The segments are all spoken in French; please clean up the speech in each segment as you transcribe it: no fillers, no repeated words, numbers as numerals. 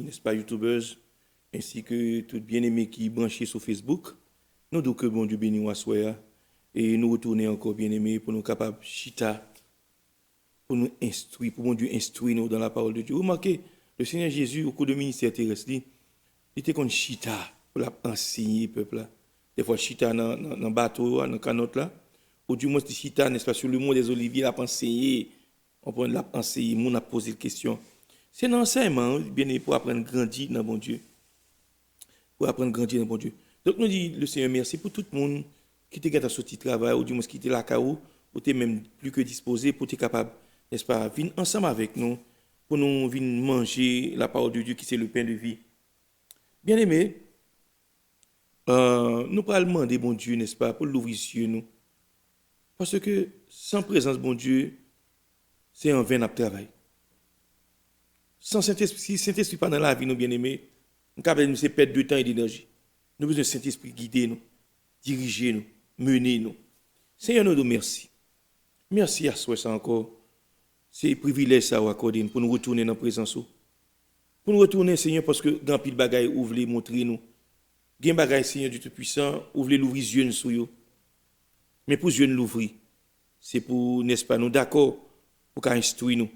N'est-ce pas, youtubeurs, ainsi que tout bien-aimé qui branché sur Facebook. Nous donc que bon Dieu béni ou soya et nous retourner encore bien-aimé pour nous capables chita pour nous instruire, pour bon Dieu instruire nous dans la parole de Dieu. Remarquez, le Seigneur Jésus au cours du ministère terrestre, il était comme chita pour enseigner le peuple là. Des fois chita dans le bateau, dans canot là, ou du moins chita n'est-ce pas sur le mont des Oliviers l'a enseigné, on peut l'a enseigner, on a posé la question. C'est un enseignement, bien aimé, pour apprendre à grandir dans bon Dieu. Pour apprendre à grandir dans bon Dieu. Donc nous dit le Seigneur merci pour tout le monde qui était sorti de travail, ou du moins qui était là, ou tu es même plus que disposé pour être capable, n'est-ce pas, venir ensemble avec nous, pour nous venir manger la parole de Dieu qui c'est le pain de vie. Bien aimé, nous pourrons demander bon Dieu, n'est-ce pas, pour l'ouvrir sur nous. Parce que sans présence de bon Dieu, c'est un vain travail. Sans Saint-Esprit, si Saint-Esprit pas dans la vie, nous bien-aimés, nous avons perdre de temps et d'énergie. Nous avons besoin de Saint-Esprit guider nous, diriger nous, mener nous. Seigneur, nous merci. Merci à soi ça encore. C'est un privilège ça accordé pour nous retourner dans la présence. Pour nous retourner, Seigneur, parce que dans pile bagaille, ouvre les montrer nous. Gen bagaille, Seigneur du Tout-Puissant, ouvre l'ouvrir les yeux sur nous. Mais pour yeux l'ouvrir, c'est pour, n'est-ce pas, nous d'accord, pour instruire nous.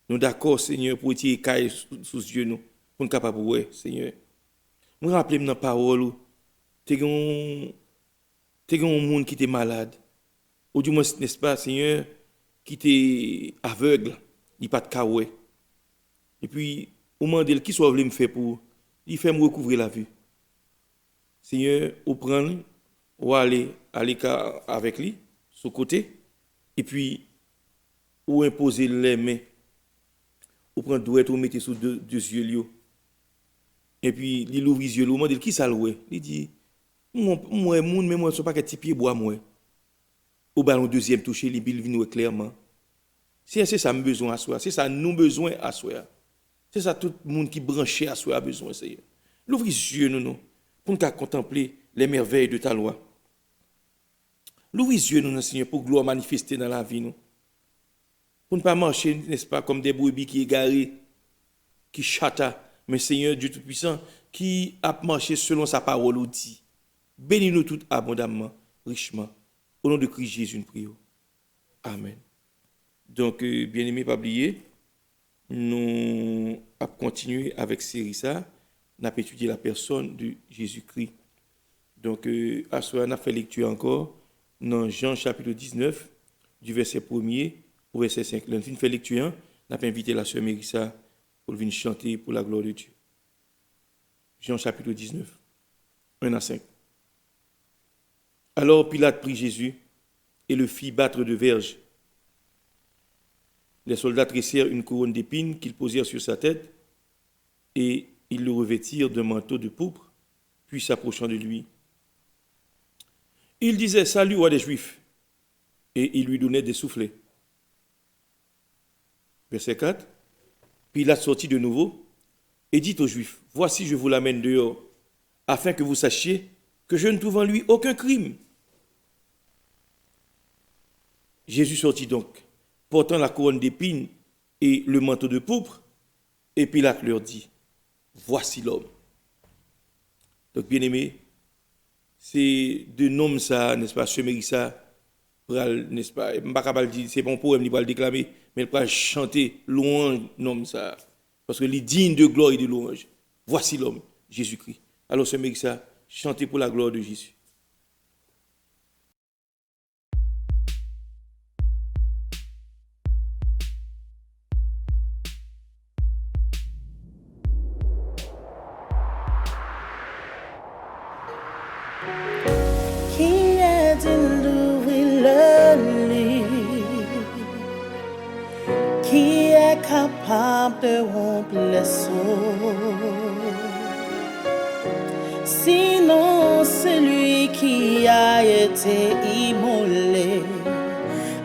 Nous d'accord, Seigneur, pour tirer caille sous yeux nous, pour nous capable ouais, Seigneur. Moi rappelle dans la parole, t'es un monde qui était malade, ou du moins n'est-ce pas, Seigneur, qui était aveugle, il pas de caoué. Et puis au moment de qui soit voulu me faire pour, il fait me recouvrir la vue. Seigneur, ou prendre ou aller avec lui sur côté et puis ou imposer les mains ou prendre douette ou mettre sous deux yeux et puis il ouvre les yeux au moment de qui ça loué il dit moi monde mais moi sont pas que petit pied bois moi au ballon deuxième toucher les billes vinn clairement c'est ça me besoin à soi c'est ça nous besoin à soi c'est ça tout le monde qui branché à soi a besoin Seigneur l'ouvre les yeux nous pour nous contempler les merveilles de ta loi l'ouvre les yeux nous Seigneur pour gloire manifester dans la vie nous pour ne pas marcher, n'est-ce pas, comme des brebis qui égarés, qui chata, mais Seigneur Dieu Tout-Puissant, qui a marché selon sa parole ou dit. Bénis-nous tout abondamment, richement. Au nom de Christ Jésus, nous prions. Amen. Donc, bien-aimés, pas oublier, nous allons continuer avec série ça, nous allons étudier la personne de Jésus-Christ. Donc, à ce moment, on a fait lecture encore dans Jean chapitre 19, du verset 1er au verset 5. Nous avons fait lecture, nous avons invité la sœur Mérissa pour venir chanter pour la gloire de Dieu. Jean chapitre 19, 1 à 5. Alors Pilate prit Jésus et le fit battre de verges. Les soldats tressèrent une couronne d'épines qu'ils posèrent sur sa tête et ils le revêtirent d'un manteau de pourpre, puis s'approchant de lui. Il disait « Salut, roi des Juifs !» et il lui donnait des soufflets. Verset 4. Pilate sortit de nouveau et dit aux Juifs, « Voici, je vous l'amène dehors, afin que vous sachiez que je ne trouve en lui aucun crime. » Jésus sortit donc, portant la couronne d'épines et le manteau de pourpre, et Pilate leur dit, « Voici l'homme. » Donc, bien-aimé, c'est de nom ça, n'est-ce pas, semer ça, n'est-ce pas, c'est bon pour lui, il va le déclamer, mais il va chanter louange, nom ça, parce que il est digne de gloire et de louange. Voici l'homme, Jésus-Christ. Alors, semer ça, chantez pour la gloire de Jésus. qui est capable de rompre les sceaux. Sinon, celui qui a été immolé,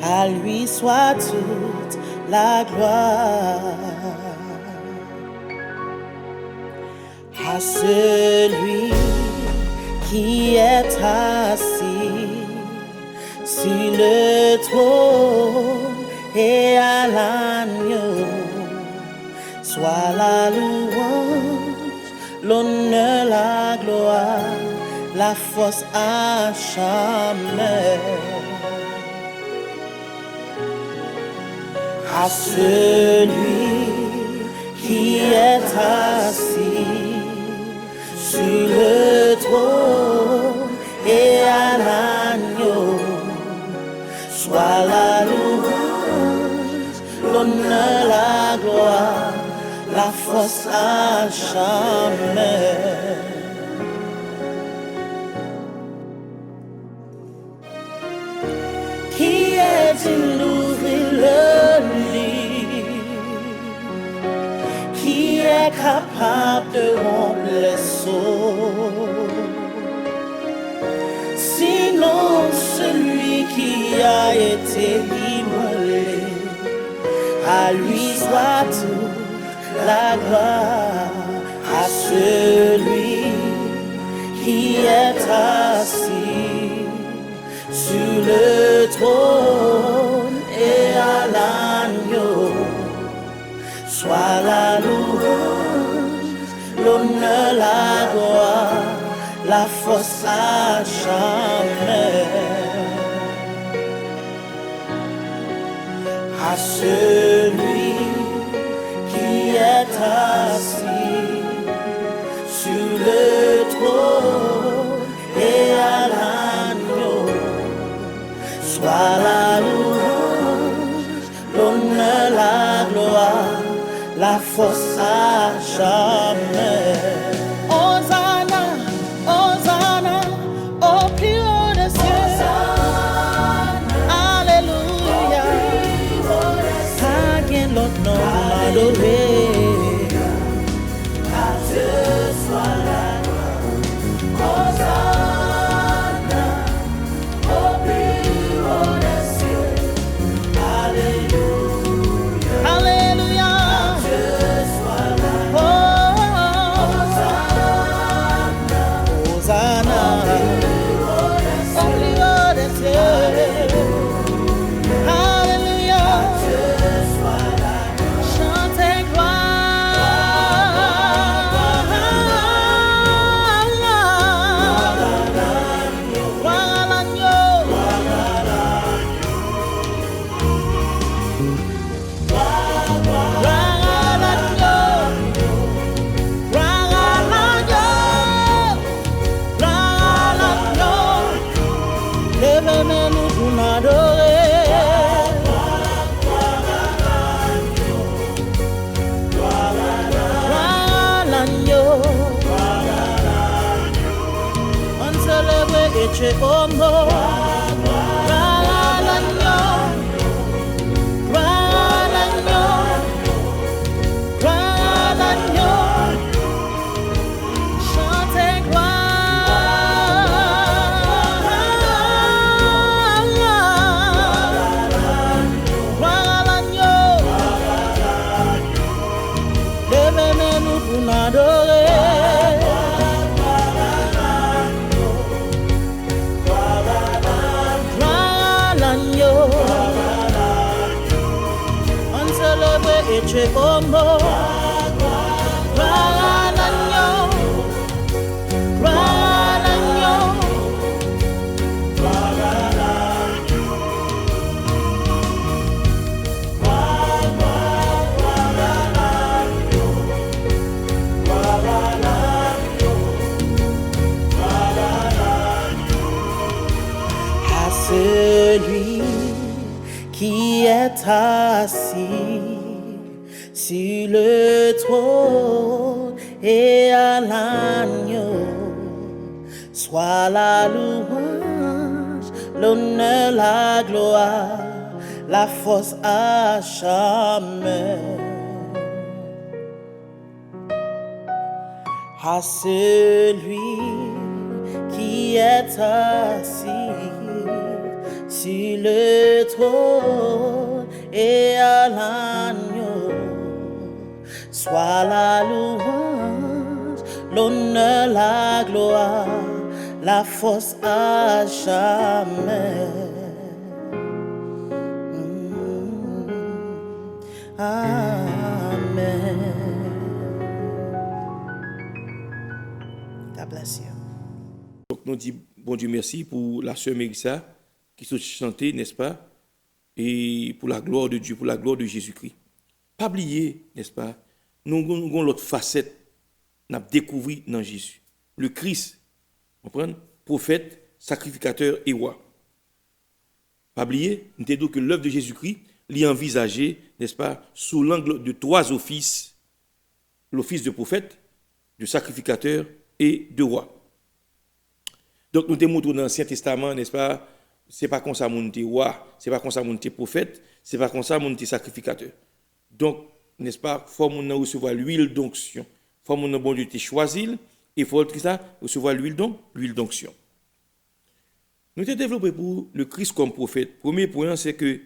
à lui soit toute la gloire. À celui qui est assis sur le trône et à l'agneau, soit la louange, l'honneur, la gloire, la force à jamais. À celui qui est assis sur le trône et à l'agneau, soit la louange, l'honneur, la gloire, la force à jamais. Qui est digne d'ouvrir le livre? Qui est capable de rompre les sceaux? Sinon celui qui a été immolé, à lui soit toute la gloire. À celui qui est assis sur le trône et à l'agneau, soit la louange, l'honneur, la gloire, la force à jamais. À celui qui est assis sur le trône et à l'agneau, soit la louange, l'honneur, la gloire, la force à jamais. Hosanna, Hosanna, au plus haut des cieux. Alléluia, à quel autre nom adorer? À Dieu soit la gloire. Hosanna, au plus haut des cieux. Alléluia, Alléluia, à Dieu soit la gloire. Hosanna, au plus haut des cieux. Alléluia, à Dieu soit la gloire. Chantez gloire à l'agneau. Levez-nous pour m'adorer. Gloire à l'agneau. On célèbre et tu es au mot. Gloire à l'agneau. Gloire à l'agneau. Gloire à l'agneau. Chantez gloire. Gloire à l'agneau. Levez-nous pour m'adorer. Gloire à l'agneau. On célèbre et tu es au mot. Gloire à l'agneau. Gloire à l'agneau. À celui qui est assis sur le trône et à l'agneau, soit la louange, l'honneur, la gloire, la force à jamais. À celui qui est assis sur le trône et à l'agneau, soit la louange, l'honneur, la gloire, la force à jamais. Amen. God bless you. Donc nous disons, bon Dieu merci pour la sœur Mérissa qui se chantait, n'est-ce pas? Et pour la gloire de Dieu, pour la gloire de Jésus-Christ. Pas oublier, n'est-ce pas? Nous avons l'autre facette, nous avons découvert dans Jésus. Le Christ, comprenez? Prophète, sacrificateur et roi. Pas oublier, nous avons dit que l'œuvre de Jésus-Christ l'y envisagée, n'est-ce pas, sous l'angle de trois offices: l'office de prophète, de sacrificateur et de roi. Donc nous démontrons dans l'Ancien Testament, n'est-ce pas, c'est pas comme ça mon était roi, c'est pas comme ça mon était prophète, c'est pas comme ça mon était sacrificateur. Donc, n'est-ce pas, faut mon recevoir l'huile d'onction, faut mon bon Dieu te choisir et faut ça recevoir l'huile d'onction. Nous avons développé pour le Christ comme prophète. Premier point, c'est que,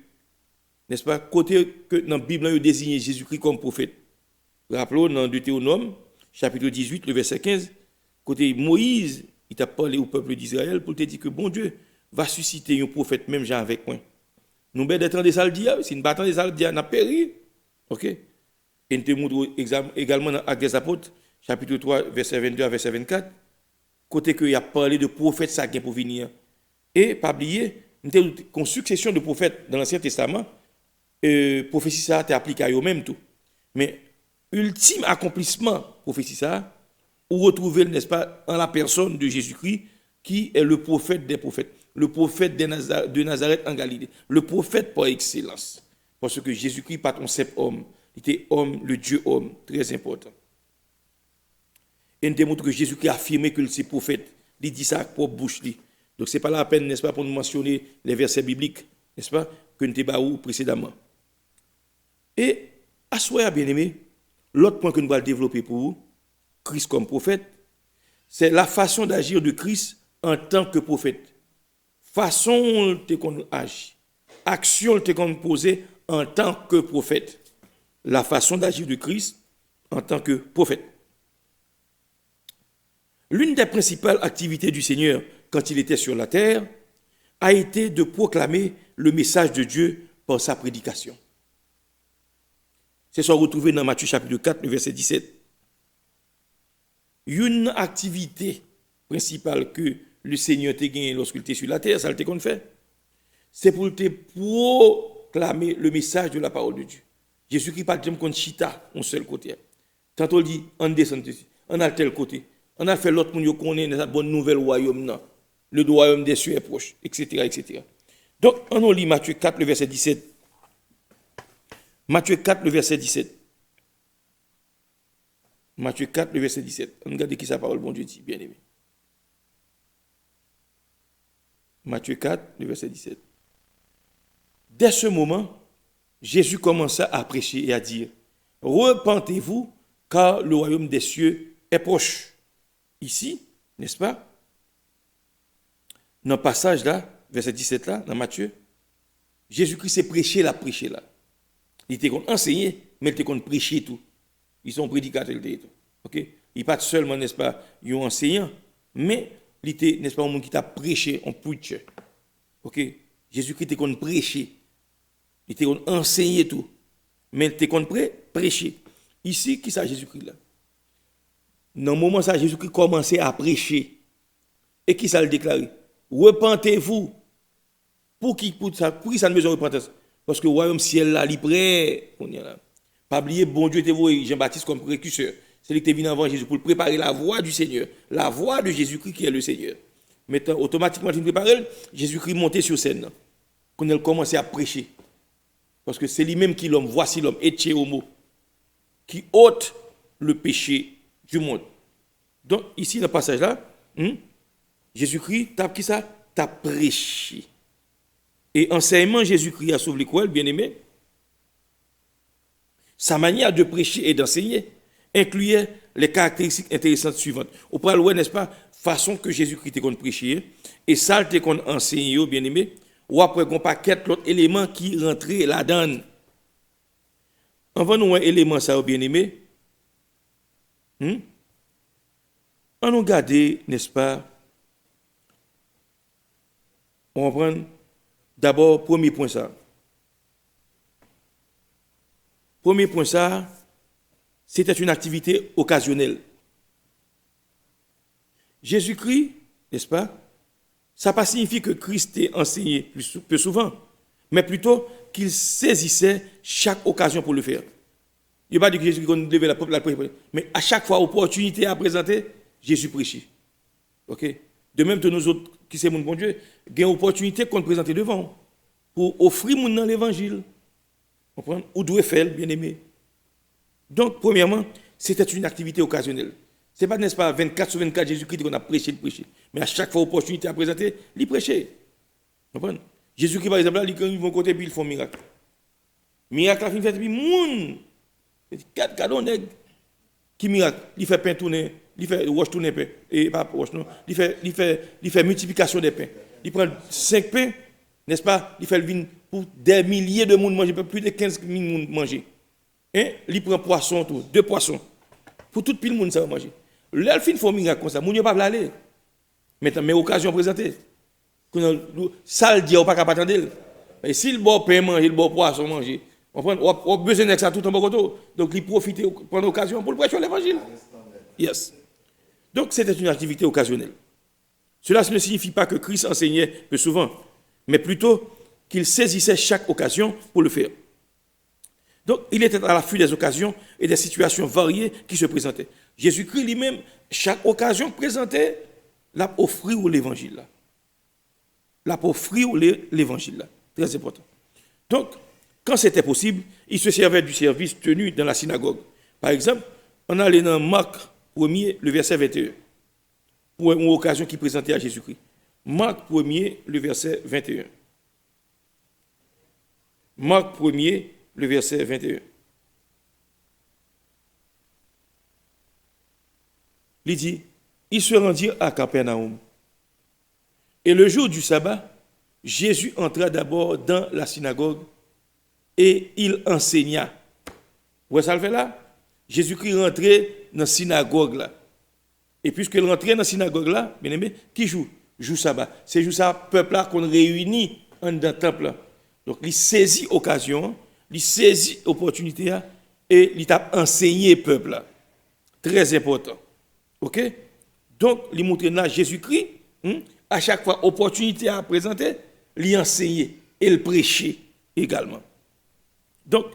n'est-ce pas, côté que dans la Bible, il désigne Jésus-Christ comme prophète. Rappelons dans Deutéronome, chapitre 18, le verset 15, côté Moïse, il t'a parlé au peuple d'Israël pour te dire que bon Dieu va susciter un prophète, même Jean avec moi. Nous devons attendre des saldias, si nous battons des saldias, nous avons péri. Ok? Et nous te montre également dans Actes des Apôtres, chapitre 3, verset 22 à verset 24, côté qu'il a parlé de prophètes ça qui pour venir. Et, pas oublier, nous avons une succession de prophètes dans l'Ancien Testament, prophétie ça a été appliqué à eux-mêmes tout. Mais, ultime accomplissement, prophétie ça, ou retrouver, n'est-ce pas, en la personne de Jésus-Christ, qui est le prophète des prophètes, le prophète de Nazareth en Galilée, le prophète par excellence. Parce que Jésus-Christ n'est pas un simple homme, il était homme, le Dieu homme, très important. Et nous démontre que Jésus-Christ a affirmé que c'est prophète, il dit ça avec propre bouche. Donc ce n'est pas la peine, n'est-ce pas, pour nous mentionner les versets bibliques, n'est-ce pas, que nous avons précédemment. Et, à soi, bien aimé, l'autre point que nous allons développer pour vous, Christ comme prophète, c'est la façon d'agir de Christ en tant que prophète. Façon qu'on agit, action qu'on posée en tant que prophète. La façon d'agir de Christ en tant que prophète. L'une des principales activités du Seigneur quand il était sur la terre a été de proclamer le message de Dieu par sa prédication. C'est ça retrouvé dans Matthieu chapitre 4, le verset 17. Une activité principale que le Seigneur t'a gagné lorsqu'il était sur la terre, ça le qu'on fait, c'est pour te proclamer le message de la parole de Dieu. Jésus-Christ parle comme chita, un seul côté. Tantôt il dit, on descend ici, on a tel côté, on a fait l'autre monde qu'on est dans la bonne nouvelle royaume, non. Le royaume des cieux est proche, etc., etc. Donc, on lit Matthieu 4, le verset 17. Matthieu 4, le verset 17. Matthieu 4, le verset 17. On regarde qui sa parole, bon Dieu dit, bien aimé. Matthieu 4, le verset 17. Dès ce moment, Jésus commença à prêcher et à dire, repentez-vous, car le royaume des cieux est proche. Ici, n'est-ce pas? Dans le passage là, verset 17 là, dans Matthieu, Jésus-Christ s'est prêché là. Il était enseigné, mais il était prêché tout. Ils sont prédicateurs de tout. OK? Il n'est pas seulement, n'est-ce pas, un enseignant, mais il était, n'est-ce pas, un monde qui t'a prêché, un preacher. OK? Jésus-Christ était prêché. Il était enseigné tout. Mais il était prêché. Ici, qui ça Jésus-Christ là? Dans le moment où Jésus-Christ commençait à prêcher, et qui ça le déclaré? Repentez-vous. Pour qui ça ne besoin de repentance? Parce que le royaume ciel là, il est prêt. Pas oublier, bon Dieu te voit Jean-Baptiste comme précurseur. C'est lui qui est venu avant Jésus pour préparer la voie du Seigneur. La voie de Jésus-Christ qui est le Seigneur. Maintenant, automatiquement, il préparer, Jésus-Christ montait sur scène. Quand il commençait à prêcher. Parce que c'est lui-même qui l'homme, voici l'homme, Ecce homo, qui ôte le péché du monde. Donc, ici, dans le passage là, Jésus-Christ, t'as prêché. et enseignement Jésus-Christ à sauver l'école, bien aimé, sa manière de prêcher et d'enseigner incluait les caractéristiques intéressantes suivantes. Au parle, n'est-ce pas, façon que Jésus-Christ qu'on prêchait, et ça qu'on enseignait, bien aimé, ou après qu'on paquet l'autre élément qui rentrait là-dedans. Avant nous un élément ça, bien aimé, on nous garder, n'est-ce pas, on va prendre d'abord premier point ça. Premier point ça, c'était une activité occasionnelle. Jésus-Christ, n'est-ce pas, ça n'a pas signifié que Christ ait enseigné plus souvent, mais plutôt qu'il saisissait chaque occasion pour le faire. Il n'y a pas dit que Jésus devait la prêcher, mais à chaque fois, opportunité à présenter, Jésus prêchait. Ok? De même que nous autres, qui sommes mon bon Dieu, il y a une opportunité qu'on présente devant pour offrir mon dans l'évangile. Comprenez? Ou doit faire, bien aimé. Donc, premièrement, c'était une activité occasionnelle. Ce n'est pas, n'est-ce pas, 24 sur 24 Jésus-Christ qu'on a prêché, mais à chaque fois, opportunité à présenter, il prêchait. Comprenez? Jésus-Christ, par exemple, là, il vont côté, puis ils font miracle. Miracle, il fait, puis moun. Quatre cadeaux, qui miracle. Il fait pain tourner, il fait wash tourner pain. Et pas wash, non. Il fait multiplication des pains. Il prend 5 pains, n'est-ce pas? Il fait le vin pour des milliers de monde manger, plus de 15 000 monde manger. Hein? Il prend poisson, tout, 2 poissons. Pour tout le monde, ça va manger. Là, il fait un miracle comme ça. Moun yo pas aller. Mais occasion présentée. Ça le dit, on pas capable attendre. Et si le bon pain manger, le bon poisson manger, on a besoin de ça tout en bon côté. Donc, il profite, prendre l'occasion pour le prêcher l'évangile. Yes. Donc, c'était une activité occasionnelle. Cela ne signifie pas que Christ enseignait peu souvent, mais plutôt qu'il saisissait chaque occasion pour le faire. Donc, il était à l'affût des occasions et des situations variées qui se présentaient. Jésus-Christ lui-même, chaque occasion présentait, l'a offrir l'évangile. L'a offrir l'évangile. Très important. Donc, quand c'était possible, il se servait du service tenu dans la synagogue. Par exemple, on allait dans Marc 1er, le verset 21, pour une occasion qui présentait à Jésus-Christ. Marc 1er, le verset 21. Marc 1er, le verset 21. Il dit, ils se rendirent à Capernaum. Et le jour du sabbat, Jésus entra d'abord dans la synagogue et il enseigna. Vous voyez ça le fait là? Jésus-Christ rentrait dans la synagogue là. Et puisqu'il rentrait dans la synagogue là, bien aimé, qui joue? Joue sabbat. C'est jour ça, peuple là qu'on réunit dans le temple là. Donc il saisit l'occasion, il saisit l'opportunité et il a enseigné le peuple là. Très important. OK? Donc il montre là Jésus-Christ, à chaque fois opportunité à présenter, il enseigner et le prêcher également. Donc,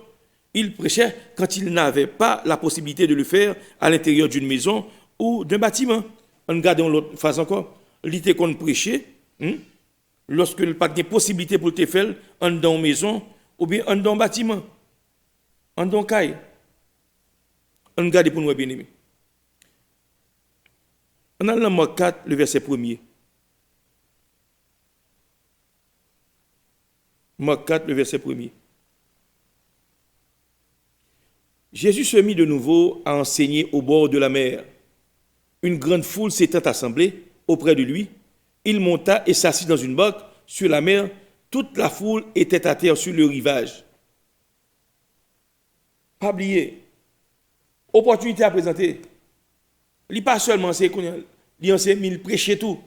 il prêchait quand il n'avait pas la possibilité de le faire à l'intérieur d'une maison ou d'un bâtiment. En regardant l'autre phase encore, il était qu'on prêchait, lorsque il n'y a pas de possibilité pour le faire en dans une maison ou bien en dans un bâtiment, en dans un caille. On regarde pour nous bien aimés. On a dans Marc 4, le verset 1er. Marc 4, le verset 1er. Jésus se mit de nouveau à enseigner au bord de la mer. Une grande foule s'étant assemblée auprès de lui. Il monta et s'assit dans une barque sur la mer. Toute la foule était à terre sur le rivage. Pas oublier. Opportunité à présenter. Il n'est pas seulement c'est qu'on il enseigne, il prêche tout.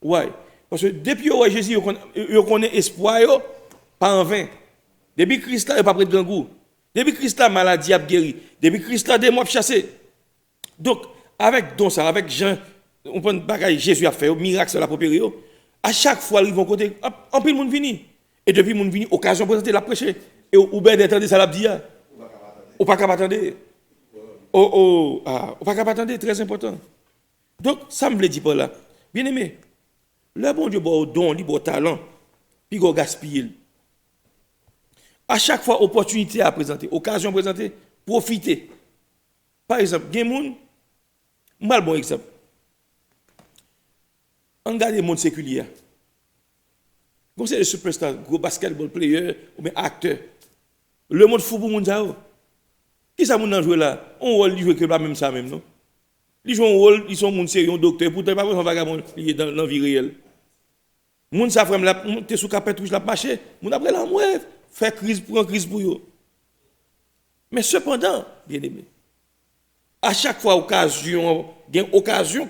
Ouais. Parce que depuis que Jésus connaît espoir, pas en vain. Depuis Christ n'a pas pris de grand goût. Depuis Christ la maladie a guéri. Depuis Christ la démon a chassé. Donc, avec don ça, avec Jean, on prend bagaille Jésus a fait, miracle sur la propre. À chaque fois, ils vont côté, en pile monde vini. Et depuis monde vini, occasion présenter la prêcher. Et ou bien d'entendre ça la dire. Ou pas capable attendre. Ou pas capable attendre, très important. Donc, ça me le dit pas là. Bien aimé, le bon Dieu bon don, li bon talent, puis go gaspiller. À chaque fois, opportunité à présenter, occasion à présenter, profitez. Par exemple, il y a des gens, un bon exemple. On regarde le monde séculier. c'est des superstars, gros basketball player ou bien acteur. Le monde fou pour moun ça. Qui ça moun nan jouer là? On rôle il joue que pas même ça même non. Ils jouent un rôle, ils sont moun sérieux, docteur, pourtant pas un vagabond dans la vie réelle. Moun ça frère là, t'es sous capet touche la marcher, moun après la mourir, faire crise pour yo. Mais cependant, bien aimé, à chaque fois occasion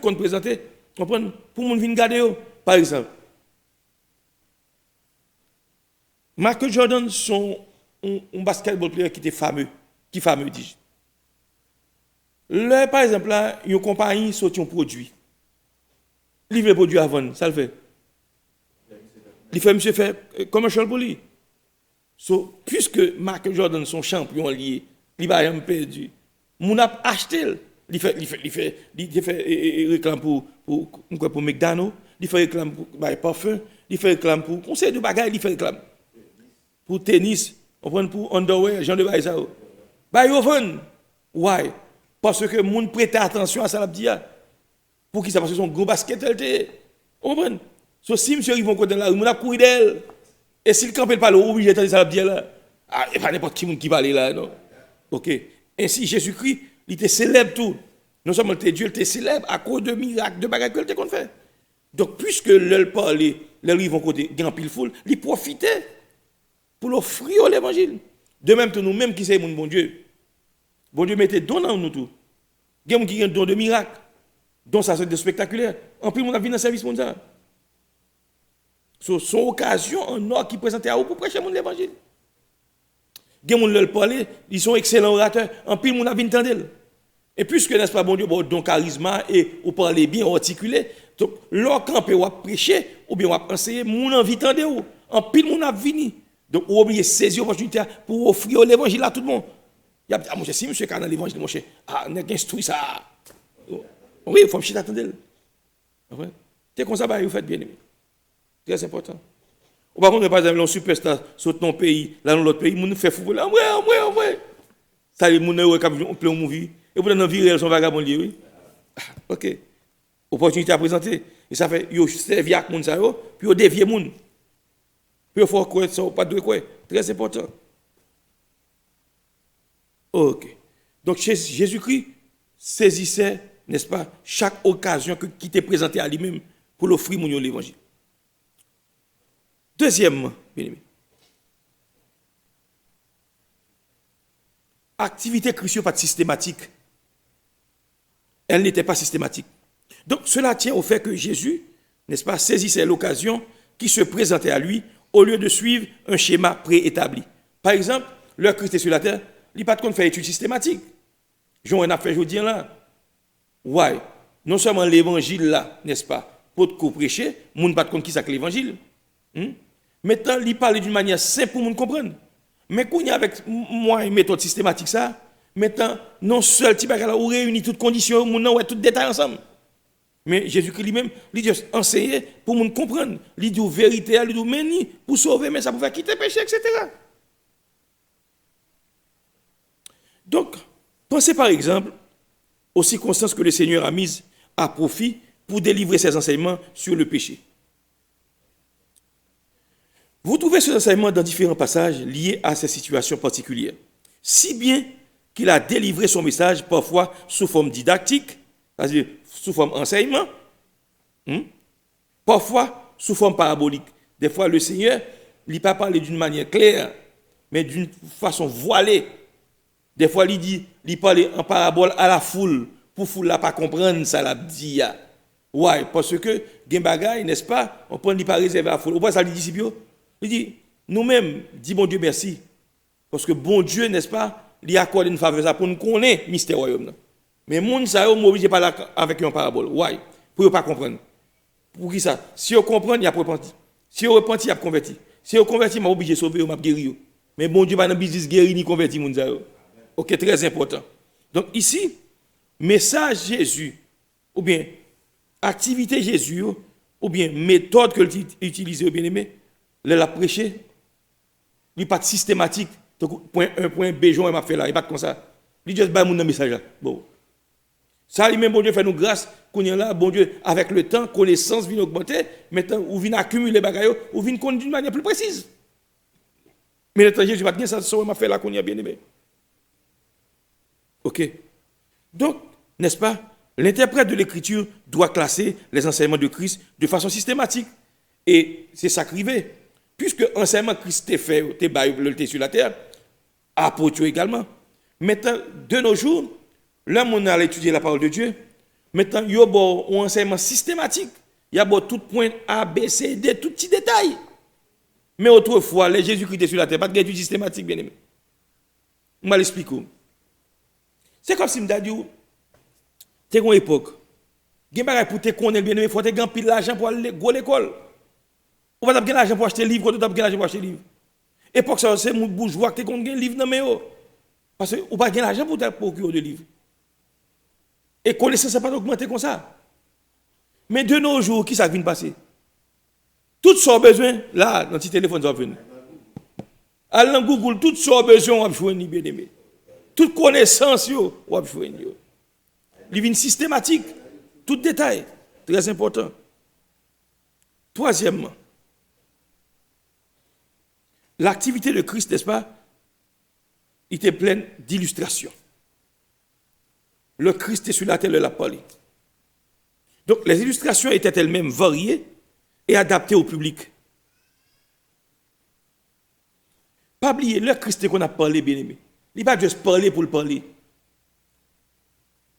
qu'on présenter, comprendre pour moun vinn garder yo. Par exemple, Michael Jordan son un basketball player qui était fameux, dis-je. Là, par exemple, là, une compagnie sorti un produit. Il veut le produit avant, ça le fait. Il fait monsieur fait commercial pour lui. So, puisque Michael Jordan son champion lié, il va rien perdu. Mon a acheté, il fait réclame pour McDonald's, il fait réclame pour parfum, il fait réclame pour conseil de bagaille, il fait réclame pour tennis, on prend pour underwear, genre de bail ça. Bah yo vend. Why? Parce que moun prête attention à ça la dia. Pour qui ça parce que son gros basket elle on comprend. So si monsieur ils vont côté là, moun a courir d'elle. Et s'il campe pas obligé de ça la dia là. Ah, et pas n'importe qui moun qui parle là non. OK. Ainsi Jésus-Christ, il était célèbre tout. Non seulement il était Dieu, il était célèbre à cause de miracles, de bagages qu'il qu'on fait. Donc puisque le parler, les vont côté grand pile foule, il profitait pour l'offrir l'évangile. De même que nous-mêmes qui sommes mon bon Dieu. Bon Dieu mettait don dans nous tout. Il y a qui ont don de miracle. Don ça c'est de spectaculaire. En plus on a vu dans service pour ça. Son occasion en or qui présentait à vous pour prêcher mon l'évangile. Il y a qui leur parler, ils sont excellents orateurs. En plus on a vu entendre. Et puisque n'est-ce pas bon Dieu bon don charisme et vous parlez bien articulé, donc leur camper ou prêcher ou bien ou enseigner mon envie entendre. En pile mon a vini. Donc, vous oubliez saisir l'opportunité pour offrir l'évangile à tout le monde. Il y a mon cher, si monsieur est dans l'évangile, mon cher, on a instruit ça. Oui, il faut me attendre. C'est comme ça que vous faites bien aimé. Très important. Ou par contre, par exemple, un superstar saute dans le pays, là dans l'autre pays, on fait fou. Ouais. Ça, les gens qui plein de vie. Et pour dans la vie réelle, son vagabond lié, oui. OK. Opportunité à présenter. Et ça fait, ils servent à les gens, puis ils dévient les gens. Puis il faut quoi, ça pas de quoi. Très important. OK. Donc Jésus-Christ saisissait, n'est-ce pas, chaque occasion qui était présentée à lui-même pour l'offrir mon l'évangile. Deuxièmement, bien aimé, activité chrétienne pas systématique. Elle n'était pas systématique. Donc cela tient au fait que Jésus, n'est-ce pas, saisissait l'occasion qui se présentait à lui au lieu de suivre un schéma préétabli. Par exemple, leur Christ est sur la terre, il n'y a pas de compte faire études systématiques. J'en ai fait aujourd'hui là. Why? Non seulement l'évangile là, n'est-ce pas, pour te prêcher, moun pas de compte qui c'est que l'évangile. Maintenant, il parle d'une manière simple pour moun comprendre. Mais quand il y a avec moi une méthode systématique ça, maintenant, non seul type à ou réunit toutes conditions, moun nan ouais tout détail ensemble. Mais Jésus-Christ lui-même, il dit enseigner pour nous comprendre. Il dit vérité, il dit meni pour sauver, mais ça pour faire quitter le péché, etc. Donc, pensez par exemple aux circonstances que le Seigneur a mises à profit pour délivrer ses enseignements sur le péché. Vous trouvez ces enseignements dans différents passages liés à ces situations particulières. Si bien qu'il a délivré son message parfois sous forme didactique, c'est-à-dire sous forme enseignement, parfois sous forme parabolique. Des fois, le Seigneur n'a pas parlé d'une manière claire, mais d'une façon voilée. Des fois, il parle en parabole à la foule, pour la foule ne pas comprendre ça, la dit. Ouais, parce que, gen bagay, n'est-ce pas, on prend pas réservé à la foule. Au point, ça, les disciples, il dit, nous-mêmes, dis bon Dieu merci. Parce que bon Dieu, n'est-ce pas, il accorde une faveur pour nous connaître le mystère royaume. Mais moun sa yo m'oblige pas là avec une parabole. Why? Pour ne pas comprendre. Pour qui ça? Si on comprend, il y a repenti. Si on repenti, il y a converti. Si on converti, m'a obligé de sauver, m'a guéri. Mais bon Dieu pas dans business guéri ni converti moun sa yo. OK, très important. Donc ici, message Jésus ou bien activité Jésus ou bien méthode que l'utiliser ou bien aimé, l'a prêché, il pas systématique. Donc point 1 point B, Jean m'a fait là, il pas comme ça. Il juste ba moun dans message là. Bon. Ça lui-même, bon Dieu, fait nous grâce, qu'on y a là, bon Dieu, avec le temps, connaissance vient augmenter, maintenant, ou vient accumuler bagaille, ou vient connaître d'une manière plus précise. Mais l'étranger, je vais te dire ça, ça m'a fait là qu'on y a bien aimé. Ok? Donc, n'est-ce pas? L'interprète de l'écriture doit classer les enseignements de Christ de façon systématique. Et c'est ça qui arrive. Puisque l'enseignement de Christ t'est fait, t'es sur la terre, apôtre également. Maintenant, de nos jours, là, on a étudié la parole de Dieu. Maintenant, il y a un enseignement systématique. Il y a tout point A, B, C, D, tout petit détail. Mais autrefois, les Jésus-Christ étaient sur la terre, pas de étude systématique, bien aimé. Je vais l'expliquer. C'est comme si je me dis, c'est une époque. Il y a pour te connaître bien aimé, il faut te gagner l'argent pour aller à l'école. Ou pas de l'argent pour acheter des livres, ou pas de l'argent pour acheter des livres. Époque, ça, c'est mon bourgeois qui te connaît des livres dans mes hauts. Parce que ou pas de l'argent pour te procurer des livres. Et connaissance n'a pas augmenté comme ça. Mais de nos jours, qui ça vient de passer? Tout ce qu'on a besoin, là, dans petit téléphone, ça va venir. Allez dans Google, tout ce qu'on a besoin, on va joindre, bien aimé. Toute connaissance, on va joindre. Il vient systématique, tout détail, très important. Troisièmement, l'activité de Christ, n'est-ce pas, il était pleine d'illustrations. Le Christ est sur la terre, il l'a parlé. Donc, les illustrations étaient elles-mêmes variées et adaptées au public. Pas oublier, le Christ qu'on a parlé, bien aimé. Il n'est pas juste parler pour le parler.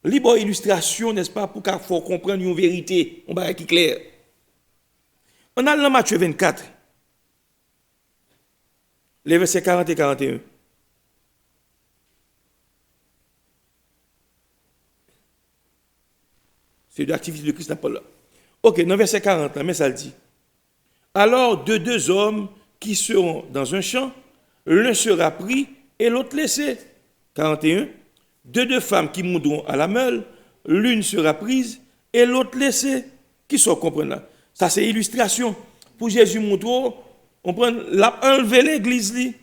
Il y a une illustration, n'est-ce pas, pour qu'il faut comprendre une vérité, on va être clair. On a dans Matthieu 24, les versets 40 et 41. C'est l'activité de Christ n'a pas là. Ok, dans verset 40, mais ça le dit. Alors, de deux hommes qui seront dans un champ, l'un sera pris et l'autre laissé. 41. De deux femmes qui moudront à la meule, l'une sera prise et l'autre laissée. Qui sont comprendre là? Ça, c'est illustration. Pour Jésus montrer, on prend enlever l'église. Il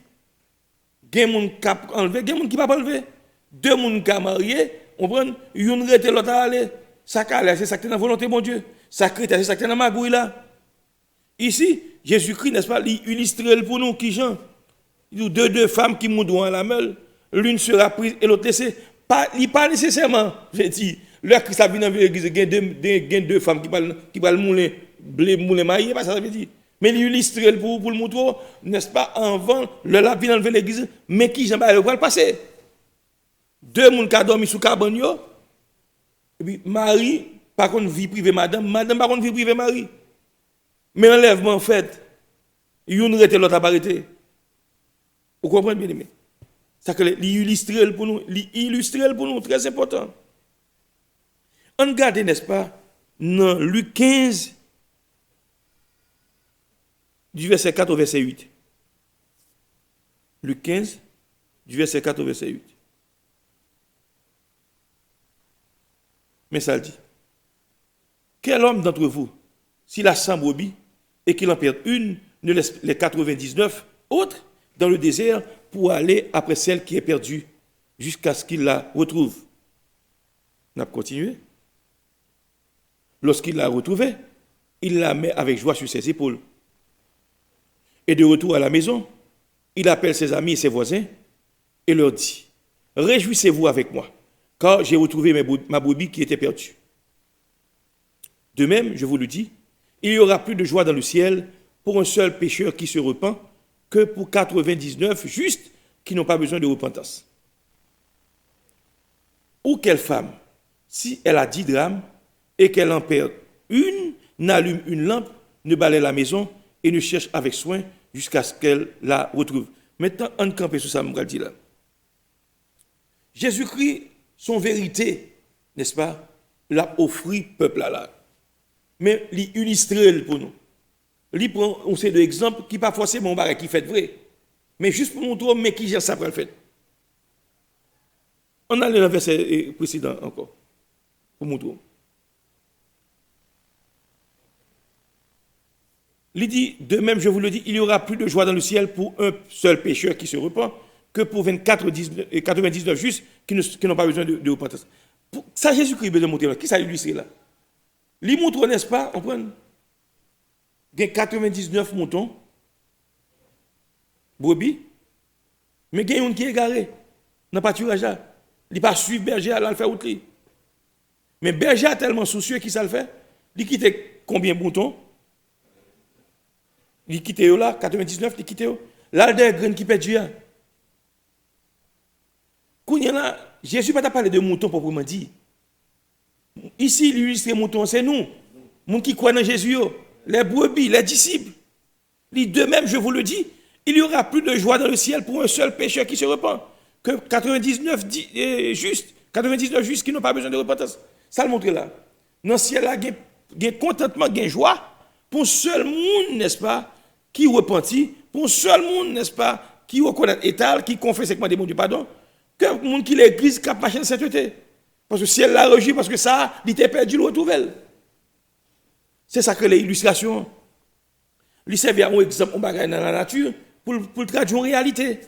y a des gens qui enlever, il y a des gens qui ne peuvent pas enlever. Deux gens qui sont mariés, on prend une rete l'autre à aller. Ça, c'est ça qui est dans la volonté de mon Dieu. Ça, c'est ça qui est dans ma gouille là. Ici, Jésus-Christ, n'est-ce pas, il illustre pour nous qui gens. Il dit deux femmes qui moudront à la meule, l'une sera prise et l'autre laissée. Il n'est pas nécessairement, j'ai dit, le Christ a vu dans l'église, il y a deux femmes qui parlent mouler marié, pas ça veut dire. Mais il illustre pour le montrer, n'est-ce pas, avant, le lap vient dans l'église, mais qui j'en va le passer. Deux personnes qui ont dormi sous cabane, et puis Marie, par contre, vie privée, madame, par contre, vie privée, Marie. Mais enlèvement, en fait, il y a une rete, l'autre a pas arrêté. Vous comprenez bien, aimé? C'est que l'illustrer pour nous, très important. On regarde, n'est-ce pas, dans Luc 15, du verset 4 au verset 8. Luc 15, du verset 4 au verset 8. Mais ça le dit. Quel homme d'entre vous, s'il a 100 brebis et qu'il en perd une, ne laisse les 99 autres dans le désert pour aller après celle qui est perdue jusqu'à ce qu'il la retrouve? On a continué. Lorsqu'il l'a retrouvée, il la met avec joie sur ses épaules. Et de retour à la maison, il appelle ses amis et ses voisins et leur dit: réjouissez-vous avec moi, car j'ai retrouvé ma brebis qui était perdue. De même, je vous le dis, il y aura plus de joie dans le ciel pour un seul pécheur qui se repent que pour 99 justes qui n'ont pas besoin de repentance. Ou quelle femme, si elle a 10 drames et qu'elle en perd une, n'allume une lampe, ne balaye la maison et ne cherche avec soin jusqu'à ce qu'elle la retrouve. Maintenant, on campe sur ça, je dis là. Jésus-Christ, son vérité, n'est-ce pas, l'a offert peuple là. Mais il illustre pour nous. Il prend on sait de exemples qui pas forcément qui fait vrai, mais juste pour nous montrer mais qui gère ça pour le faire. On a le verset précédent encore pour montrer. Il dit, de même je vous le dis, il y aura plus de joie dans le ciel pour un seul pécheur qui se repent que pour 99 justes qui n'ont pas besoin de repentance. Ça, Jésus-Christ besoin de montrer là. Qui ça illustre là? Il montre, n'est-ce pas? On prend. Il y a 99 moutons, brebis, mais il y a un qui est égaré dans le pâturage là. Il ne pas suivre berger à le faire outre. Mais berger a tellement soucieux qui ça le fait. Il quitte combien de moutons? Il quitte là, 99, il quitte là, il y a des graines qui perdent. Quand il y en a, Jésus n'a pas parlé de moutons proprement dit. Ici, l'illustre mouton, c'est nous. Nous qui croient en Jésus, les brebis, les disciples. De même, je vous le dis, il y aura plus de joie dans le ciel pour un seul pécheur qui se repent que 99 justes qui n'ont pas besoin de repentance. Ça le montre là. Dans le ciel, il y a contentement, il y a joie pour un seul monde, n'est-ce pas, qui repentit, pour un seul monde, n'est-ce pas, qui reconnaît l'état, qui confesse avec moi des mots du pardon, que le monde qui l'église, qui a marché dans la sainteté. Parce que si elle l'a reçu, parce que ça, il était perdu, il retrouve. C'est ça que l'illustration. Il servait à un exemple, on bagaille dans la nature, pour le traduire en réalité.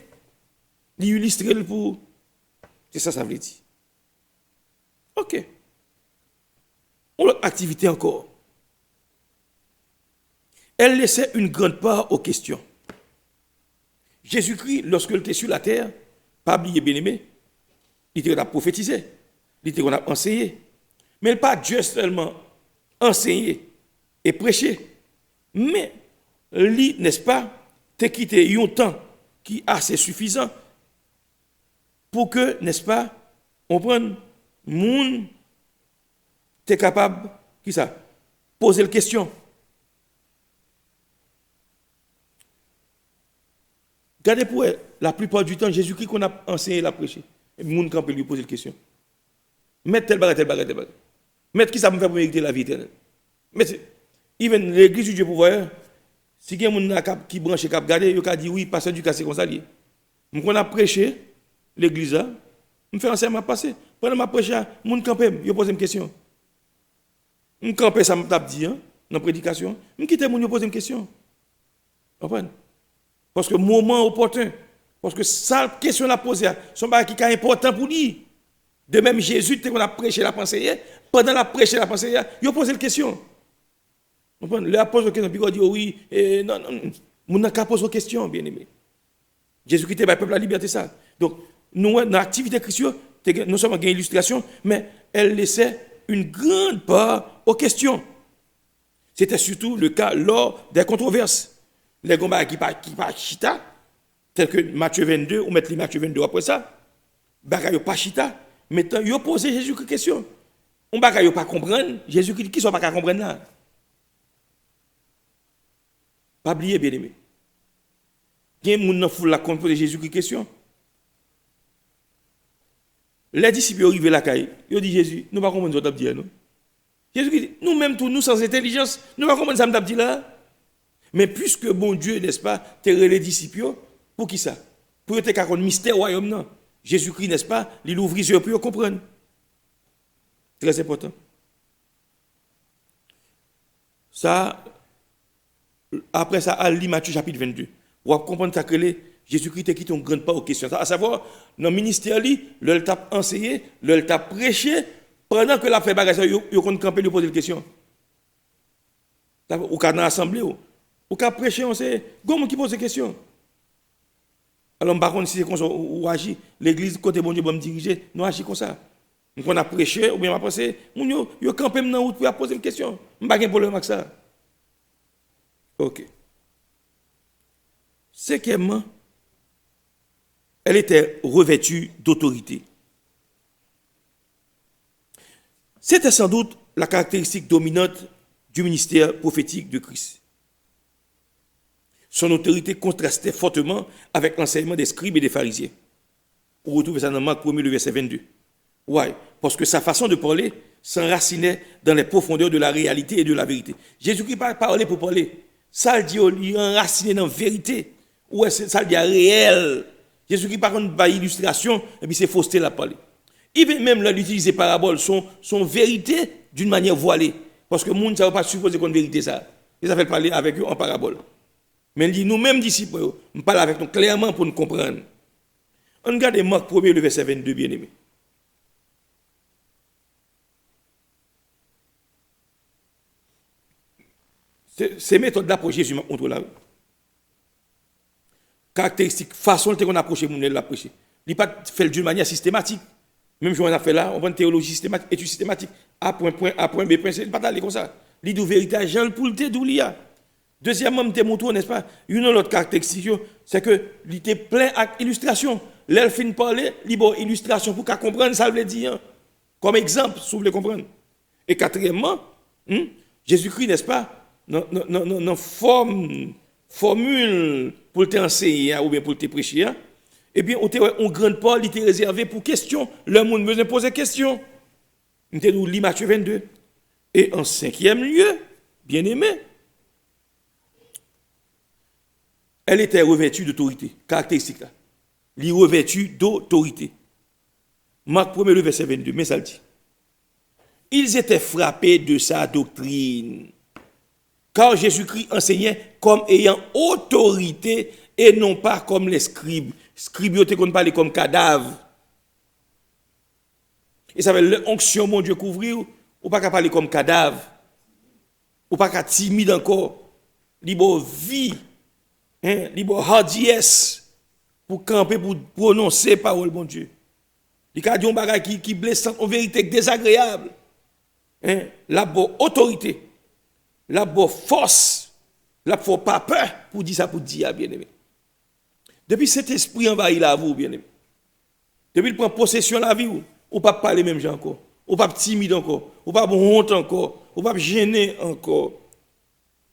L'illustrer pour. C'est ça, ça veut dire. Ok. On a activité encore. Elle laissait une grande part aux questions. Jésus-Christ, lorsqu'il était sur la terre, pas oublié bien aimé, il était prophétisé. Il était enseigné. Mais pas Dieu seulement enseigné et prêché. Mais, lui, n'est-ce pas, t'es quitté un temps qui est assez suffisant pour que, n'est-ce pas, on prenne monde, t'es capable, qui ça, poser la question. Regardez pour elle, la plupart du temps, Jésus-Christ qu'on a enseigné, l'a prêché. Et le monde peut lui poser la question. Mettre tel bagage, tel bagage, tel bagage. Mettre qui ça me fait pour mériter la vie éternelle. Mettre, even l'église du Dieu pouvoir, si il y a des gens qui branchent, qui regardent, ils ont dit oui, pasteur du cas, c'est comme ça. On a prêché l'église, je fais enseignement à passer. Pendant ma prêche, les gens campent, ils posent une question. Je campe, ça me tape dit, dans la prédication. Je quitte les gens, ils posent une question. Vous comprenez? Parce que moment opportun, parce que ça, question la posée, c'est un qui est important pour lui. De même, Jésus, quand on a prêché la pensée, pendant la prêche la pensée, il a posé la question. Vous comprenez? Il a posé la question, puis il a dit oui, non, on n'a qu'à poser la question, bien aimé. Jésus qui était le peuple la liberté, ça. Donc, nous, dans l'activité chrétienne, non seulement une illustration, mais elle laissait une grande part aux questions. C'était surtout le cas lors des controverses. Les combats qui partent chita, tel que Matthieu 22, ou mettre Matthieu 22 après ça, bagaille pas chita, mais ils ont posé Jésus une question. On bagaille pas comprendre, Jésus qui sont pas comprendre là. Pas oublier bien aimé. Il y a des gens qui foule la poser Jésus une question. Les disciples arrivent à la caille, ils ont dit Jésus, nous ne pouvons pas comprendre ce que tu as dit. Jésus dit, nous-mêmes, tous nous sans intelligence, nous ne pouvons pas comprendre ce que tu as dit là. Mais puisque bon Dieu, n'est-ce pas, t'es les disciples, pour qui ça? Pour te faire un mystère royaume, non? Jésus-Christ, n'est-ce pas, il ouvre les yeux pour comprendre. Très important. Ça, après ça, à Matthieu chapitre 22. On va comprendre ça que Jésus-Christ te quitte une grande part aux questions. À savoir, dans le ministère, il t'a enseigné, il t'a prêché, pendant que la fait bagage, il a campé, il pose des questions. Ou dans l'assemblée, ou qu'à prêcher, on sait, comment qui pose des questions. Alors, par contre, si c'est comme ça, ou agit, l'église, côté bon Dieu, va me diriger, nous agissons comme ça. Donc, on a prêché, ou bien on a pensé, il y a campé dans la route pour poser une question. Je n'ai pas de problème avec ça. Ok. Cinquièmement, elle était revêtue d'autorité. C'était sans doute la caractéristique dominante du ministère prophétique de Christ. Son autorité contrastait fortement avec l'enseignement des scribes et des pharisiens. On retrouve ça dans Marc 1er, le verset 22. Ouais, parce que sa façon de parler s'enracinait dans les profondeurs de la réalité et de la vérité. Jésus-Christ n'a pas parlé pour parler. Ça, il est enraciné dans la vérité. Ouais, ça, il est réel. Jésus-Christ, par contre, par illustration, et puis c'est fausseté la parler. Il veut même l'utiliser paraboles, son vérité d'une manière voilée. Parce que le monde ne va pas supposer qu'on vérité ça. Il ça fait parler avec eux en parabole. Mais il dit, nous-mêmes disciples, nous parlons avec nous clairement pour nous comprendre. On regarde Marc 1er, le verset 22, bien aimé. C'est méthode d'approche Jésus m'a montré là. Caractéristique, façon dont on approche mon l'approcher. Il pas fait d'une manière systématique. Même si on a fait là, on prend une théologie systématique, étude systématique, A point, A point, B point, c'est pas d'aller comme ça. L'idée de vérité, Jean pour le té d'où il y a. Deuxièmement, je te montre, n'est-ce pas, une autre caractéristique, c'est que il était plein d'illustrations. L'elle fin parler, il y a une illustration pour qu'elle comprenne ça veut dire. Comme exemple, si vous voulez comprendre. Et quatrièmement, Jésus-Christ, n'est-ce pas, dans formule pour t'enseigner ou bien pour te prêcher, eh bien, on grande parole, il était réservé pour questions. Le monde besoin de poser questions. Nous avons lu Matthieu 22. Et en cinquième lieu, bien aimé, elle était revêtue d'autorité. Caractéristique là. Elle est revêtue d'autorité. Marc 1er, le verset 22, mais ça le dit. Ils étaient frappés de sa doctrine. Car Jésus-Christ enseignait comme ayant autorité et non pas comme les scribes. Scribes, qu'on parle comme cadavre. Et ça veut dire l'onction, mon Dieu, couvrir, ou pas qu'à parler comme cadavre, ou pas qu'à timide encore, libre vie, libre hardiesse, pour camper, pour prononcer parole, mon Dieu. Il y a des bagages qui blessent en vérité désagréable. La bonne autorité, la bonne force, la faut pas peur pour dire ça, pour dire, bien aimé. Depuis cet esprit envahit la vous, bien aimé. Depuis qu'il prend possession de la vie, ou pas parler même gens encore, ou pas timide encore, ou pas honte encore, ou pas gêné encore.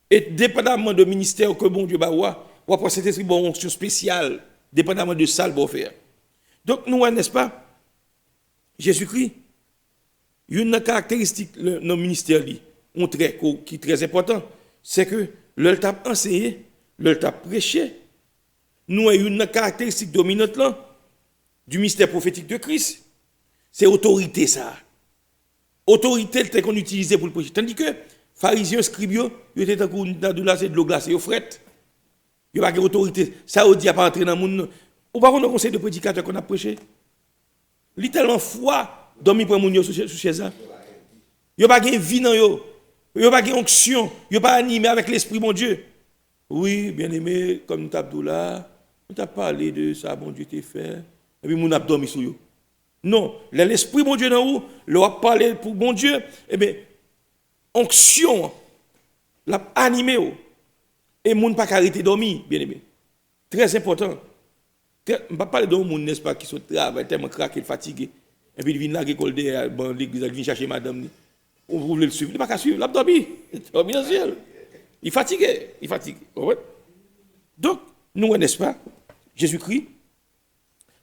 Et dépendamment du ministère que bon Dieu va avoir, ou après cet esprit bon onction spéciale, dépendamment de ça le bon faire. Donc nous, n'est-ce pas, Jésus-Christ, une caractéristique de nos ministères qui est très important, c'est que le t'a enseigné, le t'a prêché. Nous avons une caractéristique dominante là, du mystère prophétique de Christ. C'est autorité ça. Autorité qu'on utilisait pour le prêcher. Tandis que pharisiens, scribes, ils étaient dans de l'eau glacée, ils fret. Ils n'ont pas d'autorité. Ça ne dit pas entrer dans le monde. Ou pas qu'on a un conseil de prédicateur qu'on a prêché. Littéralement foi, dormi pour moun yo sous chaise. Yo pas gen vie nan yo. Yo pas gen onction, yo pas animé avec l'esprit mon Dieu. Oui, bien-aimé, comme nous t'avons là, nous t'avons parlé de ça bon Dieu t'a fait et puis moun a dormi sous yo. Non, l'esprit mon Dieu dans où, leur parler pour bon Dieu, eh bien onction l'a animé et moun pas arrêter dormir, bien-aimé. Très important. Je ne vais pas parler d'un monde, n'est-ce pas, qui se travaille, tellement craqué, fatigué. Et puis il vient à l'école de l'église, il vient chercher madame. On voulait le suivre. Il n'a pas qu'à suivre, il a dormi. Il a dormi dans le ciel. Il est fatigué. Il est fatigué. Donc, nous, n'est-ce pas, Jésus-Christ,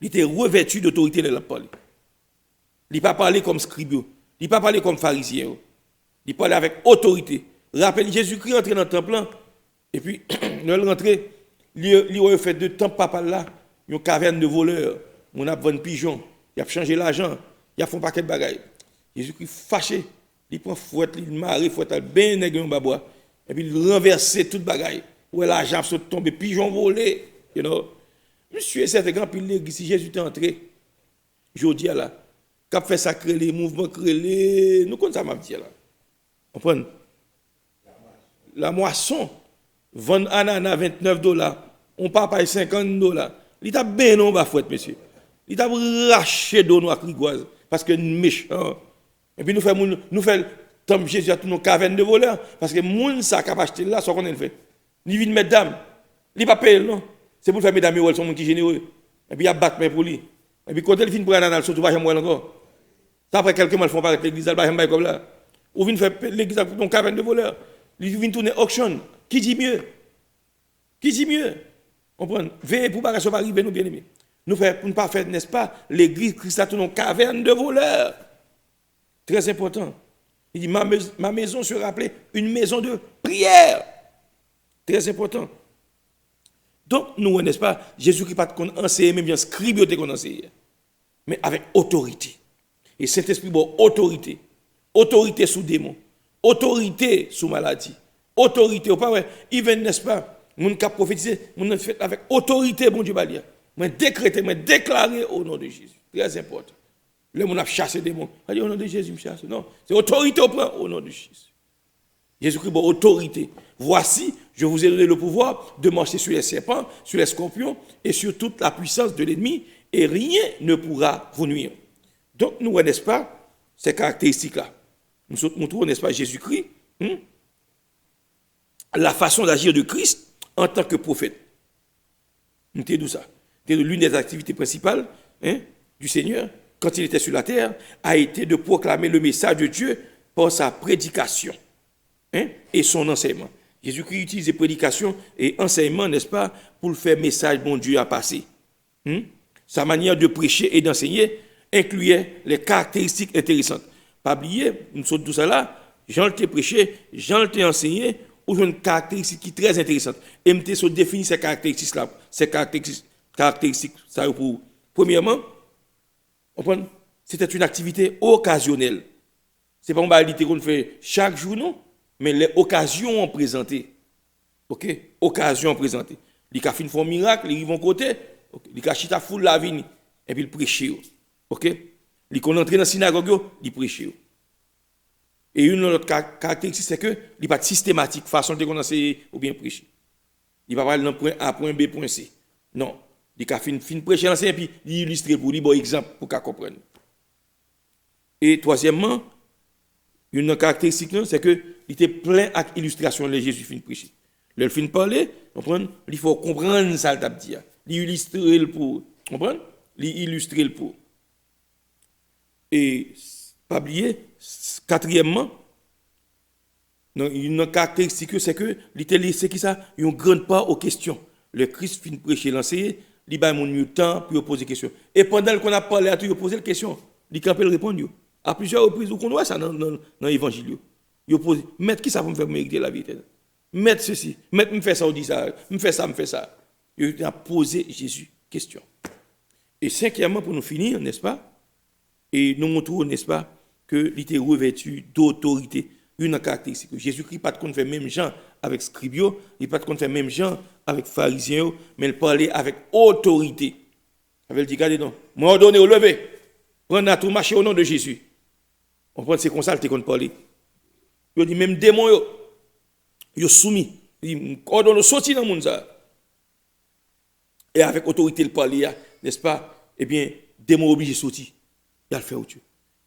il était revêtu d'autorité dans la parole. Il n'a pas parlé comme scribe, il n'a pas parlé comme pharisien. Il parlait avec autorité. Rappelez, Jésus-Christ est entré dans le temple, et puis, il est rentré, il a fait de temple papa là. Une caverne de voleurs, on a vendu pigeon, il a changé l'argent, il a fait un paquet de bagailles. Jésus-Christ fâché, il prend fouette, il marie, fouette, il bien nègre babois, et puis il renverse toute bagaille. Où l'argent se tombe, pigeon volé, you know. Monsieur, c'est grand pile l'église, si Jésus est entré, je dis là, cap fait ça créer les mouvements créer, nous connaissons ça m'a dit là. Comprenez? La moisson, vend ananas $29, on pas paye $50. Il t'a bien non bas fouette monsieur. Il t'a raché d'eau noire grigoise parce que méchant. Et puis nous fait comme Jésus à tous nos cavernes de voleurs parce que moun ça cap acheter là soit qu'on le fait. Ni vient mesdames, il pas payer non. C'est pour faire mesdames elles sont monde qui généreux. Et puis il a battre mais pour lui. Et puis quand elle fin pour ananas surtout pas jamais encore. Ça après quelques mois ils font paraître l'église elle pas comme là. Ou vient faire l'église à nos cavernes de voleurs. Il vient tourner auction. Qui dit mieux? Qui dit mieux? Comprenez? Veillez pour ne pas arriver, nous bien aimés. Nous faisons pour ne pas faire, n'est-ce pas, l'église Christ a une caverne de voleurs. Très important. Il dit, ma maison sera appelée une maison de prière. Très important. Donc, nous, n'est-ce pas, Jésus-Christ pas qu'on enseigne, même bien scribe qu'on enseigne. Mais avec autorité. Et Saint-Esprit, bon, autorité. Autorité sous démon. Autorité sous maladie. Autorité, ou pas, ouais, il vient, n'est-ce pas, mon cap prophétisé, mon fait avec autorité, bon Dieu, balia. Mais décréter, mais déclarer au nom de Jésus. Très important. Le monde a chassé des démons. Au nom de Jésus, me chasse. Non, c'est autorité au point au nom de Jésus. Jésus-Christ, bon, autorité. Voici, je vous ai donné le pouvoir de marcher sur les serpents, sur les scorpions et sur toute la puissance de l'ennemi, et rien ne pourra vous nuire. Donc, nous, n'est-ce pas, ces caractéristiques-là. Nous trouvons, n'est-ce pas, Jésus-Christ, la façon d'agir de Christ en tant que prophète. Nous t'ai dit ça. C'est l'une des activités principales du Seigneur, quand il était sur la terre, a été de proclamer le message de Dieu par sa prédication et son enseignement. Jésus-Christ utilisait prédication et enseignement, n'est-ce pas, pour le faire message bon Dieu à passer. Sa manière de prêcher et d'enseigner incluait les caractéristiques intéressantes. Pas oublier, nous sommes tous là, Jean t'a prêché, Jean t'a enseigné, ou une caractéristique qui est très intéressante. Et je définir ces caractéristiques-là, ça pour. Premièrement, c'était une activité occasionnelle. Ce n'est pas une réalité qu'on fait chaque jour, non, mais les occasions ont présenté. OK? Occasions présentées. Il a fait un miracle, il vont côté, il a chita foule la vie, et puis il prêche. OK? Il est entré dans la synagogue, il prêche. Et une autre caractéristique, c'est que il n'est pas systématique, façon de commencer ou bien prêcher. Il ne va pas aller dans point A, point B, point C. Non. Il a fait prêcher l'enseigne et puis il illustre pour lui, bon exemple pour qu'on comprenne. Et troisièmement, une caractéristique, c'est qu'il était plein d'illustrations de Jésus fin prêcher. Le fin parler, il faut comprendre ça, le dit. Il illustrer le pour. Comprendre? Il illustrer le pour. Et, pas oublier, quatrièmement, une caractéristique, c'est que il laissé qui ça, une grande part aux questions. Le Christ fin prêcher l'enseigner, il a mon temps pour poser des questions. Et pendant qu'on a parlé à tout, il poser des questions. Il a répondre. À plusieurs reprises, vous connaissez ça dans l'évangile. Il pose, maître, qui ça pour me faire mériter la vie éternelle? Maître ceci, maître, me fait ça, on dit ça, me fait ça. Il a posé Jésus question. Et cinquièmement, pour nous finir, n'est-ce pas? Et nous montrons, n'est-ce pas, qu'il était revêtu d'autorité. Une caractéristique. Jésus-Christ pas de compte faire même gens avec scribio, il pas de compte faire même gens avec pharisiens, mais il parlait avec autorité. Il avait dit, regardez donc, moi ordonné au lever, prendre à tout marcher au nom de Jésus. On prend ces conseils qu'on parle. Il dit même démon yo soumis, il ordonne sortir dans le monde ça. Et avec autorité il parle, n'est-ce pas? Eh bien, démon obligé de sortir. Il a le fait au Dieu.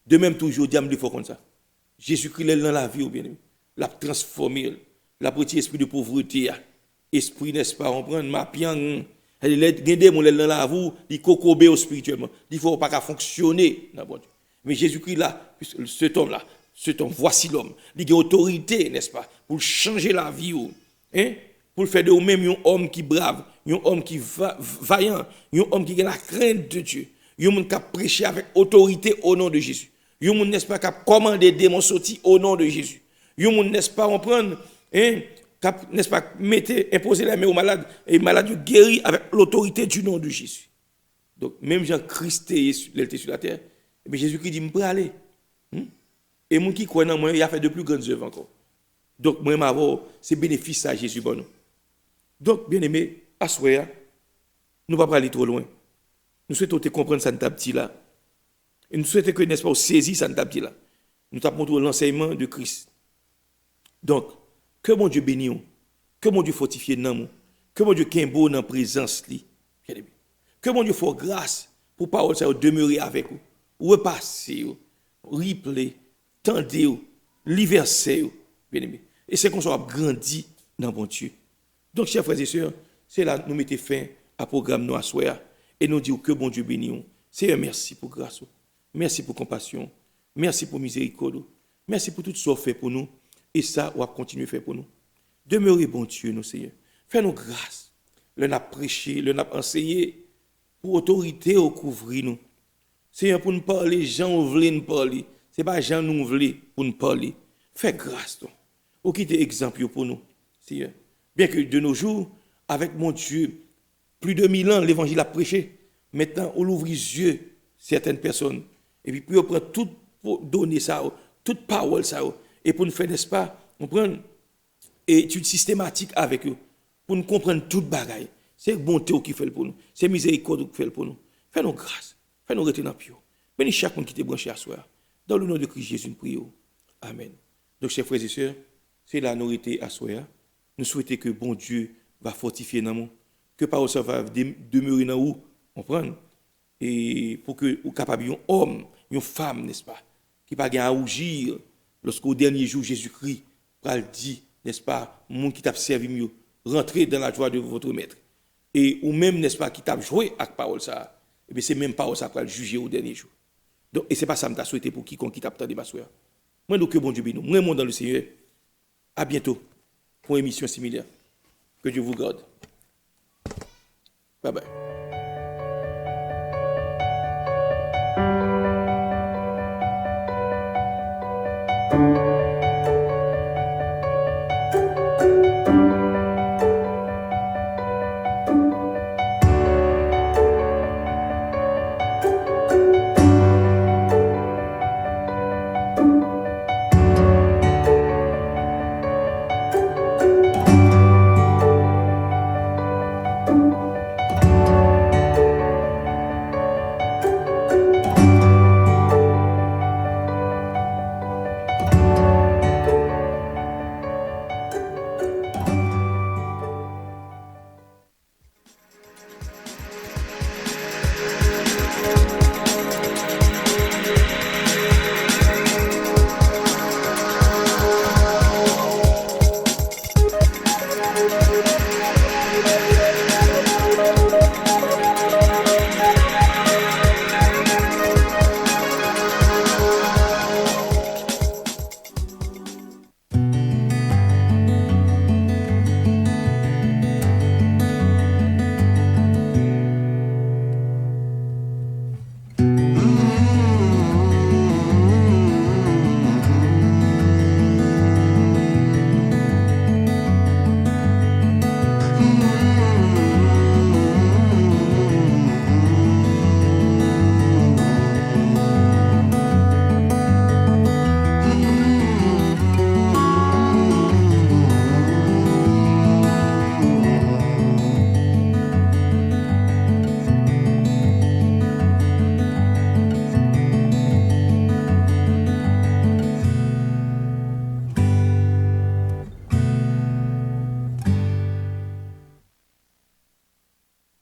De même toujours diable il faut comme ça. Jésus-Christ est dans la vie, bien aimé. L'a transformé, l'a petit esprit de pauvreté, esprit, n'est-ce pas, on prend ma piang, il est démon dans la vie, il cocobé spirituellement. Il faut pas fonctionner dans bon Dieu. Mais Jésus-Christ là, cet homme, voici l'homme. Il a autorité, n'est-ce pas, pour changer la vie, pour faire de vous-même un homme qui brave, un homme qui vaillant, un homme qui a la crainte de Dieu, un homme qui a prêché avec autorité au nom de Jésus. Un homme, n'est-ce pas, qui a commandé des démons sortis au nom de Jésus. Un homme, n'est-ce pas, on prend, n'est-ce pas, imposer la main aux malades, et les malades guéris avec l'autorité du nom de Jésus. Donc, même Jean-Christ était sur la terre, mais Jésus-Christ dit, je peux aller. Et moi qui crois en moi, il a fait de plus grandes œuvres encore. Donc, moi, c'est bénéfice à Jésus. Bon. Donc, bien aimé, à ce moment, nous ne pouvons pas aller trop loin. Nous souhaitons te comprendre ça petit là. Et nous souhaitons que, n'est-ce pas, saisir ça petit là. Nous t'avons montré l'enseignement de Christ. Donc, que mon Dieu bénisse, que mon Dieu fortifie nous, que mon Dieu qu'imbo dans la présence li. Que mon Dieu fasse grâce pour parole ça demeurer avec vous, repasser, replay, tendez, liverser, bien aimé. Et c'est qu'on soit grandi dans mon Dieu. Donc, chers frères et sœurs, c'est là que nous mettons fin à programme nous à soir et nous disons que bon Dieu bénisse. C'est un merci pour grâce, merci pour compassion, merci pour miséricorde, merci pour tout ce que fait pour nous et ça on va continuer à faire pour nous. Demeurez bon Dieu, nous Seigneur. Fais-nous grâce. Le n'a prêché, le n'a enseigné pour autorité au couvrir nous. Seigneur, pour nous parler, gens voulaient nous parler. Ce n'est pas gens nous voulaient pour nous parler. Fais grâce, toi. Ou quitter exemple pour nous, Seigneur. Bien que de nos jours, avec mon Dieu, plus de 1000 ans, l'évangile a prêché. Maintenant, on ouvre les yeux certaines personnes. Et puis, on prend tout pour donner ça, toute parole ça. Et pour nous faire, n'est-ce pas, on prend une étude systématique avec eux. Pour nous comprendre toute bagaille. C'est bonté qui fait pour nous. C'est miséricorde qui fait pour nous. Fais-nous grâce. Fais-nous rester dans le pied. Bénis chaque monde qui t'est branché à soi. Dans le nom de Christ Jésus, nous prions. Amen. Donc, chers frères et sœurs, c'est là nous été à soi. nous souhaitons que bon Dieu va fortifier dans nous, que parole ça va demeurer dans nous, comprendre, et pour que vous capable un homme, une femme, n'est-ce pas, qui pas à rougir lorsqu'au dernier jour Jésus-Christ va le dire, n'est-ce pas, monde qui t'a servi mieux, rentrer dans la joie de votre maître. Et ou même, n'est-ce pas, qui t'a joué avec parole ça, et bien c'est même parole ça pour le juger au dernier jour. Donc, et c'est pas ça que je souhaité pour quiconque qui t'a entendu ma soeur. Moi, donc, que bon Dieu bénisse nous. Moi, dans le Seigneur. À bientôt pour une émission similaire. Que Dieu vous garde. Bye bye.